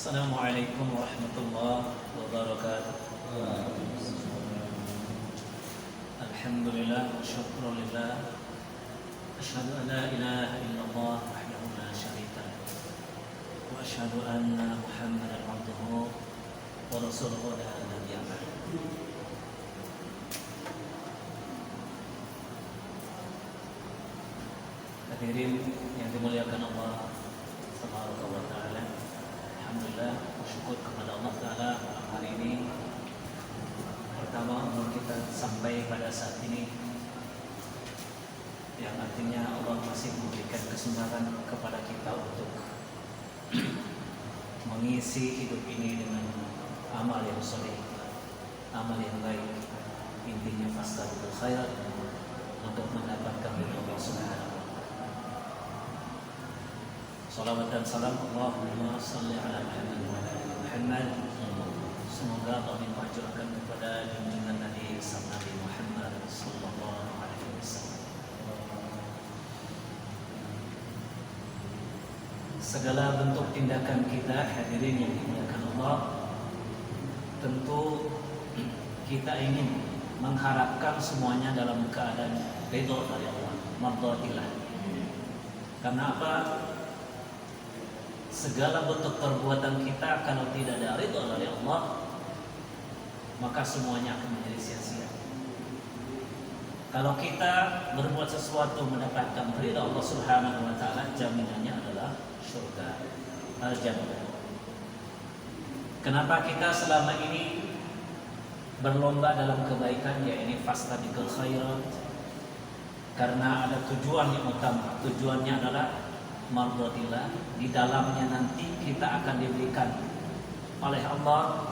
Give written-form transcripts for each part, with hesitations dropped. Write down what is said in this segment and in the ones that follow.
Assalamualaikum warahmatullahi wabarakatuh. Alhamdulillah wa syukrulillah. Asyhadu an la ilaha illallah wahdahu la syarika lah. Wa asyhadu anna Muhammadan abduhu wa rasuluhu la nabiyya ba'dahu. Hadirin yang dimuliakan Allah Subhanahu wa taala. Alhamdulillah, bersyukur kepada Allah Ta'ala malam hari ini. Pertama, umur kita sampai pada saat ini, yang artinya Allah masih memberikan kesempatan kepada kita untuk mengisi hidup ini dengan amal yang soleh, amal yang baik. Intinya fastabiqul khairat, untuk mendapatkan ridha Allah Subhanahu. Salawat dan salam Allahumma salli ala Muhammad wa ala ali Muhammad. Semoga Allah melimpahkan kepada junjungan Nabi Nabi Muhammad sallallahu alaihi wasallam. Segala bentuk tindakan kita, hadirin yang dimuliakan Allah, tentu kita ingin mengharapkan semuanya dalam keadaan ridha dari Allah, mardhatillah. Karena apa? Segala bentuk perbuatan kita kalau tidak ada ridha dari Allah, maka semuanya akan menjadi sia-sia. Kalau kita berbuat sesuatu mendapatkan ridha Allah Subhanahu wa taala, jaminannya adalah surga, al-jannah. Kenapa kita selama ini berlomba dalam kebaikan, yaitu fastabiqul khairat? Karena ada tujuan yang utama. Tujuannya adalah mardhatillah. Di dalamnya nanti kita akan diberikan oleh Allah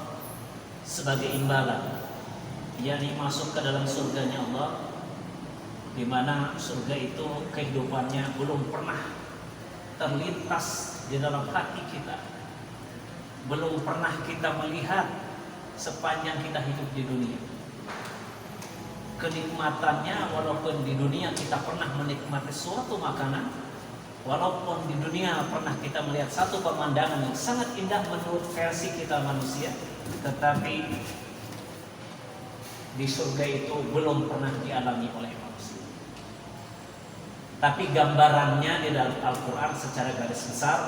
sebagai imbalan, yakni masuk ke dalam surganya Allah, di mana surga itu kehidupannya belum pernah terlintas di dalam hati kita, belum pernah kita melihat sepanjang kita hidup di dunia. Kenikmatannya, walaupun di dunia kita pernah menikmati suatu makanan, walaupun di dunia pernah kita melihat satu pemandangan yang sangat indah menurut versi kita manusia, tetapi di surga itu belum pernah dialami oleh manusia. Tapi gambarannya di dalam Al-Quran secara garis besar,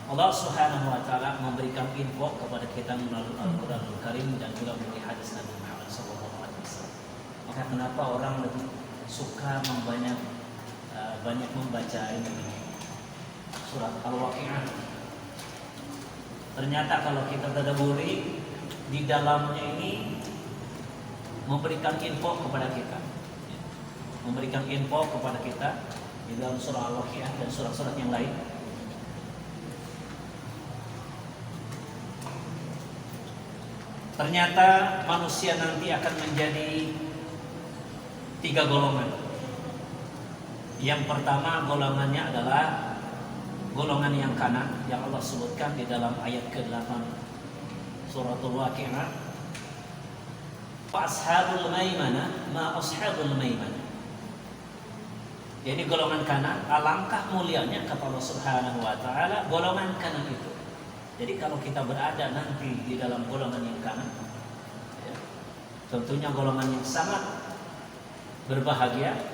Allah Subhanahu wa taala memberikan info kepada kita melalui Al-Quranul Karim dan juga melalui hadis Nabi Muhammad SAW. Maka kenapa orang lebih suka banyak membaca ini surat Al-Waqi'ah? Ternyata kalau kita tadabburi, di dalamnya ini memberikan info kepada kita, di dalam surah Al-Waqi'ah dan surat-surat yang lain. Ternyata manusia nanti akan menjadi 3 golongan. Yang pertama golongannya adalah golongan yang kanan, yang Allah sebutkan di dalam ayat ke-8 suratul Waqi'ah. Fa ashabul maimanah ma ashabul maimanah. Jadi golongan kanan, alangkah mulianya kata Allah Subhanahu wa taala golongan kanan itu. Jadi kalau kita berada nanti di dalam golongan yang kanan, ya, tentunya golongan yang sangat berbahagia,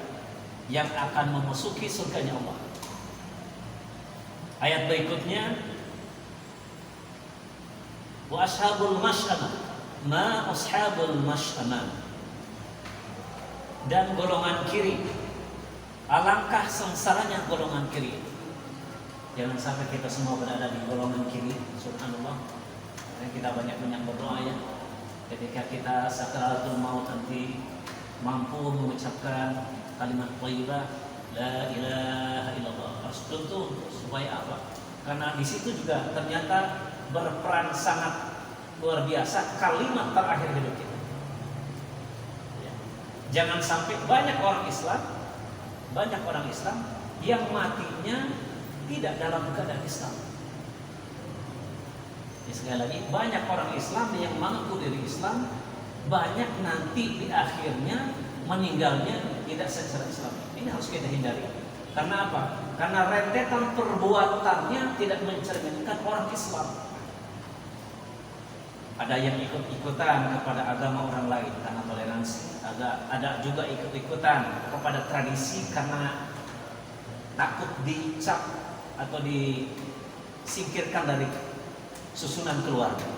yang akan memasuki surganya Allah. Ayat berikutnya, wa ashabul mash'amah ma ashabul mash'amah. Dan golongan kiri, alangkah sengsaranya golongan kiri. Jangan sampai kita semua berada di golongan kiri, subhanallah. Dan kita banyak berdoa, ya, ketika kita sakaratul maut nanti mampu mengucapkan kalimat thayyibah la ilaha illallah. Harus tentu supaya apa? Karena di situ juga ternyata berperan sangat luar biasa kalimat terakhir hidup kita. Ya. Jangan sampai banyak orang Islam yang matinya tidak dalam keadaan Islam. Ya, sekali lagi, banyak orang Islam yang mengaku diri Islam, banyak nanti di akhirnya meninggalnya tidak secara Islam. Ini harus kita hindari. Karena apa? Karena rentetan perbuatannya tidak mencerminkan orang Islam. Ada yang ikut-ikutan kepada agama orang lain karena toleransi. Ada juga ikut-ikutan kepada tradisi karena takut dicap atau disingkirkan dari susunan keluarga.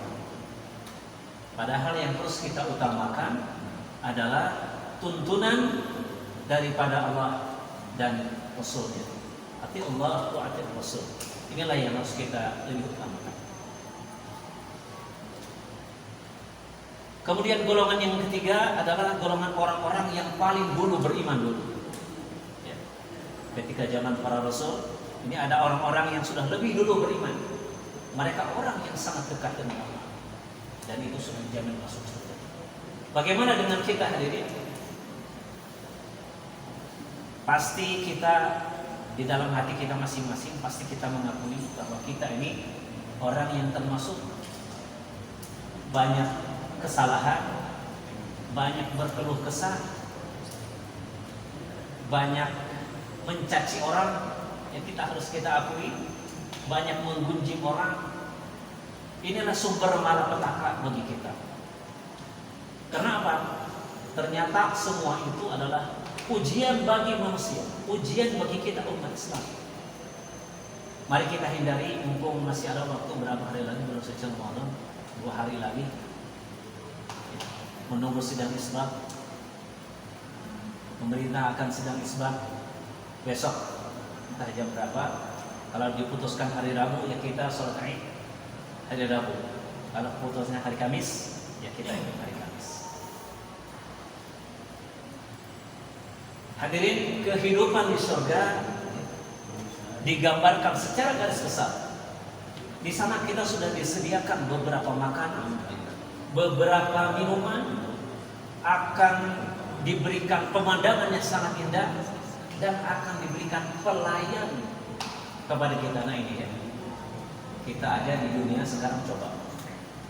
Padahal yang terus kita utamakan adalah tuntunan daripada Allah dan Rasulnya. Ati Allah wa ati Rasul. Inilah yang harus kita lebih utamakan. Kemudian golongan yang ketiga adalah golongan orang-orang yang paling dulu beriman dulu. Ya. Ketika zaman para Rasul, ini ada orang-orang yang sudah lebih dulu beriman. Mereka orang yang sangat dekat dengan Allah, dan itu sudah dijamin masuk surga. Bagaimana dengan kita hadirin? Pasti kita di dalam hati kita masing-masing pasti kita mengakui bahwa kita ini orang yang termasuk banyak kesalahan, banyak berkeluh kesah, banyak mencaci orang yang kita akui, banyak menggunjing orang. Inilah sumber malapetaka bagi kita. Kenapa? Ternyata semua itu adalah ujian bagi manusia, ujian bagi kita umat Islam. Mari kita hindari, mumpung masih ada waktu berapa hari lagi, belum suci Ramadan, 2 hari lagi, menunggu sidang isbat. Pemerintah akan sidang isbat besok, entah jam berapa. Kalau diputuskan hari Rabu, ya kita sholat Id hari Rabu. Kalau putusnya hari Kamis, ya kita ikut hari Kamis. Hadirin, kehidupan di surga digambarkan secara garis besar. Di sana kita sudah disediakan beberapa makanan, beberapa minuman, akan diberikan pemandangan yang sangat indah, dan akan diberikan pelayan kepada kita. Nah ini ya, kita aja di dunia sekarang coba,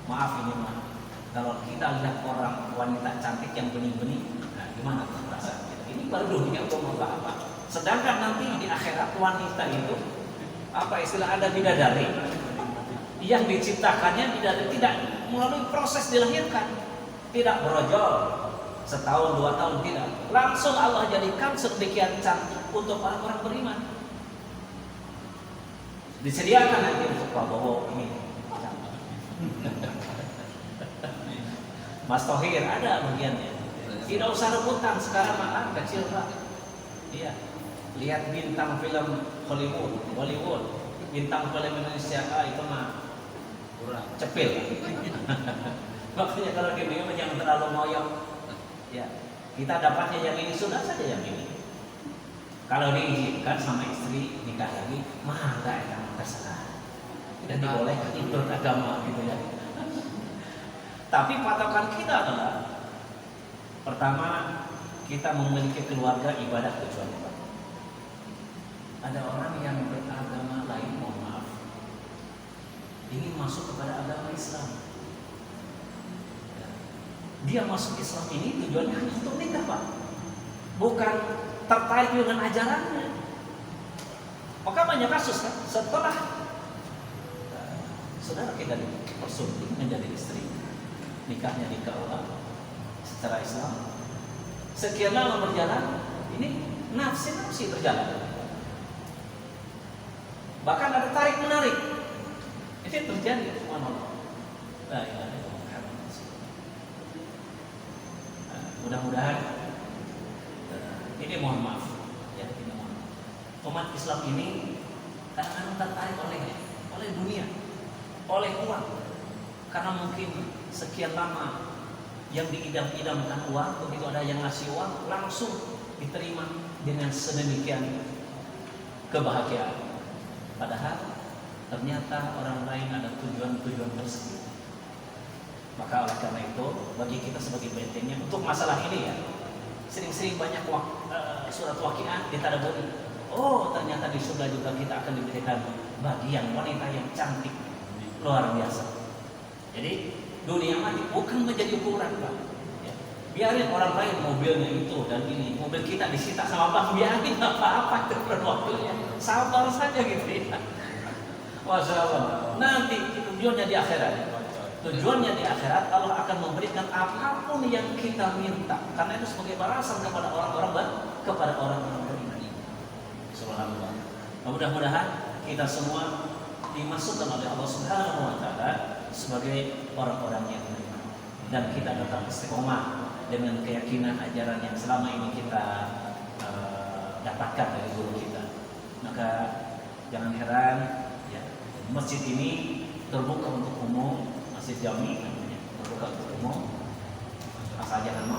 maaf ini mah, kalau kita lihat orang wanita cantik yang bening-bening, nah gimana perasaan kita? Ini baru dunia untuk apa-apa. Sedangkan nanti di akhirat wanita itu apa istilah, ada bidadari yang diciptakannya tidak melalui proses dilahirkan, tidak berojol setahun 2 tahun, tidak, langsung Allah jadikan sedemikian cantik untuk orang-orang beriman. Disediakan nanti untuk Prabowo ini. Mas Tohir ada bagiannya. Tidak usah rebutan sekarang, mah kecil Pak. Iya. Lihat bintang film Hollywood, bintang film Indonesia itu mah kurang cepil. Makanya kalau di dunia jangan terlalu ngoyok. Ya, kita dapatnya yang ini, sudah saja yang ini. Kalau diizinkan sama istri nikah lagi, mah enggak, terserah. Tidak dibolehkan ikut agama gitu ya. Tapi patokan kita adalah pertama, kita memiliki keluarga ibadah tujuan ibadah. Ada orang yang beragama lain, mohon maaf, ingin masuk kepada agama Islam. Dia masuk Islam ini tujuannya hanya untuk nikah Pak, bukan tertarik dengan ajarannya. Maka banyak kasus kan, setelah saudara kita dipersunting menjadi istri, nikahnya di KUA secara Islam, sekian lama berjalan, ini nafsi berjalan, bahkan ada tarik menarik. Itu terjadi, subhanallah. Mudah-mudahan ini mohon maaf ya, ini mohon maaf. Umat Islam ini kadang-kadang tertarik oleh dunia, oleh uang, karena mungkin sekian lama yang diidam-idamkan uang, begitu ada yang ngasih uang langsung diterima dengan sedemikian kebahagiaan. Padahal ternyata orang lain ada tujuan-tujuan tersendiri. Maka oleh karena itu, bagi kita sebagai bentengnya untuk masalah ini ya, sering-sering banyak surat waqiah ditadaburi. Oh, ternyata di surga juga kita akan diberikan bagian wanita yang cantik luar biasa. Jadi dunia mati bukan menjadi ukuran Pak. Ya. Biarin orang lain mobilnya itu dan ini, mobil kita disita sama bank, biarin apa-apa itu waktunya. Sabar saja gitu ya. Masya Allah. Nanti tujuannya di akhirat. Tujuannya di akhirat Allah akan memberikan apapun yang kita minta, karena itu sebagai balasan kepada orang-orang beriman. Subhanallah. Mudah-mudahan kita semua dimasukkan oleh Allah Subhanahu wa taala sebagai orang-orang yang beriman, dan kita tetap istiqomah dengan keyakinan ajaran yang selama ini kita dapatkan dari guru kita. Maka jangan heran ya, masjid ini terbuka untuk umum, masjid Jami namanya, terbuka untuk umum. Asal jangan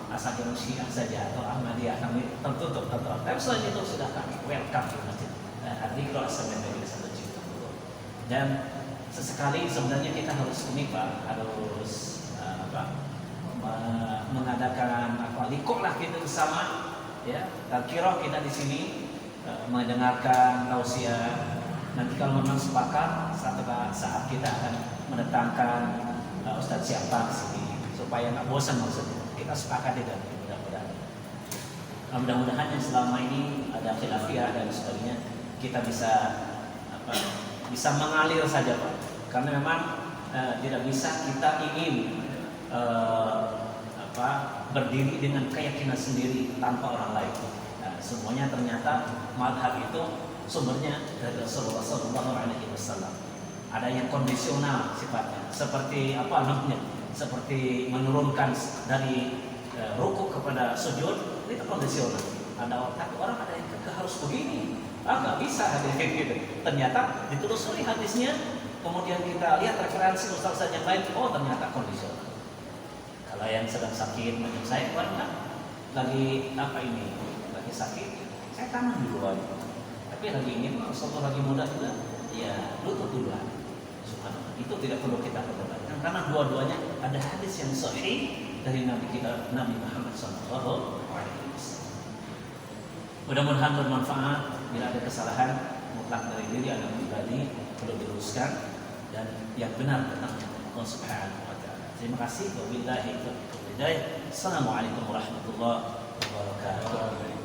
asal jangan Syiah saja atau Ahmadiyah, kami tertutup. Tapi selain itu sudah kami welcome di masjid Al-Iqra As-Samiyah satu juta. Dan sesekali sebenarnya kita harus ini Pak, harus mengadakan liqo lah kita bersama ya. Kira kita di sini mendengarkan tausiah. Nanti kalau memang sepakat saat kita akan mendatangkan Ustadz siapa di sini supaya nggak bosan, maksudnya kita sepakat itu. Mudah-mudahan yang selama ini ada khilafiyah dan sebagainya kita bisa mengalir saja Pak, karena memang tidak bisa kita ingin berdiri dengan keyakinan sendiri tanpa orang lain. Semuanya ternyata madhab itu sumbernya dari Rasulullah SAW. Ada yang kondisional sifatnya, seperti seperti menurunkan dari rukuk kepada sujud, itu kondisional. Tapi orang ada yang harus begini, nggak bisa gitu. Ternyata ditelusuri hadisnya, kemudian kita lihat referensi ustaz yang lain, ternyata kondisional. Kalau yang sedang sakit, macam saya kemarin lagi lagi sakit, saya tangan dulu aja. Tapi lagi ingin, kalau lagi muda juga, ya lutut dulu aja. Subhanallah. Itu tidak perlu kita perdebatkan, karena dua-duanya ada hadis yang sahih dari Nabi Muhammad SAW. Mudah-mudahan bermanfaat. Bila ada kesalahan mutlak dari diri ada pribadi perlu diluruskan, dan yang benar tentang Allah Subhanahu wa taala. Terima kasih. Wabillahi taufiq wal hidayah. Assalamualaikum warahmatullahi wabarakatuh.